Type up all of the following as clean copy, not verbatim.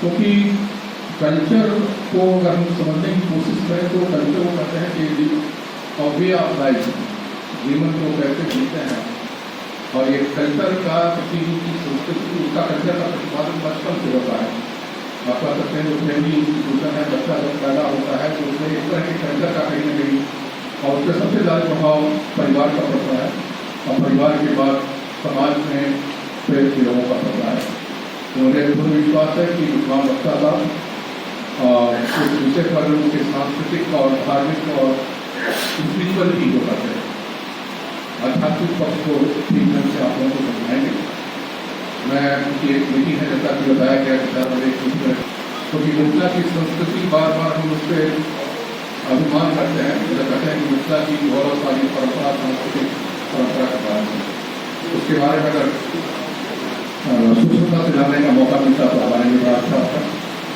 क्योंकि कल्चर को अगर हम समझने की कोशिश करें तो कल्चर को कहते हैं कि वे ऑफ लाइफ, जीवन को कैसे जीते हैं। और ये कल्चर का किसी की संस्कृति, उसका कल्चर का प्रतिपादन बचपन से होता है। आप कह सकते हैं जो फैमिली इंस्टीट्यूशन है, बच्चा जब पैदा होता है तो उसमें इस तरह के कल्चर का कहीं न कहीं, और उसका सबसे ज़्यादा प्रभाव परिवार का पड़ता है, और परिवार के बाद समाज में फिर के लोगों का पड़ता है। तो मुझे पूर्ण विश्वास है कि विद्वान वक्ता साहब और इस विषय पर उनके सांस्कृतिक और धार्मिक और स्पिरिचुअलिटी जो करते हैं, आध्यात्मिक पक्ष को ठीक ढंग से आप लोगों को समझाएंगे। मैं उनकी एक मीटिंग है, जैसा कि बताया गया कि 4 बजे क्योंकि मिथिला की संस्कृति बार बार हम उस पर अभिमान करते हैं, जब कहते हैं कि मिथिला की गौरवशाली परंपरा, सांस्कृतिक परंपरा के बारे में, उसके बारे में अगर सूक्ष्मता से जानने का मौका मिलता तो हमारे लिए बड़ा अच्छा होता।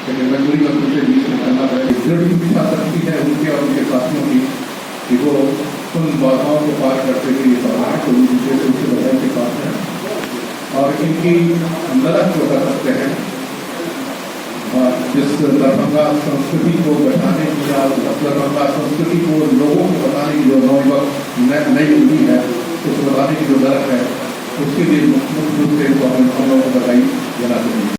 लेकिन मजबूरी में उनसे बीच में करना पड़े। दृढ़ इच्छा शक्ति है उनके और उनके साथियों की कि वो उन बाधाओं को पार करते हुए ये बढ़ाएं, तो दूसरे से उनसे बधाई के पास हैं और इनकी मदद जो कर सकते हैं। जिस दरभंगा संस्कृति को बचाने की या दरभंगा संस्कृति को लोगों को बताने की जो नई उम्मीद है, उसको बताने की जो दर है, उसके लिए मुख्य रूप से हम लोगों को बधाई देना चाहिए।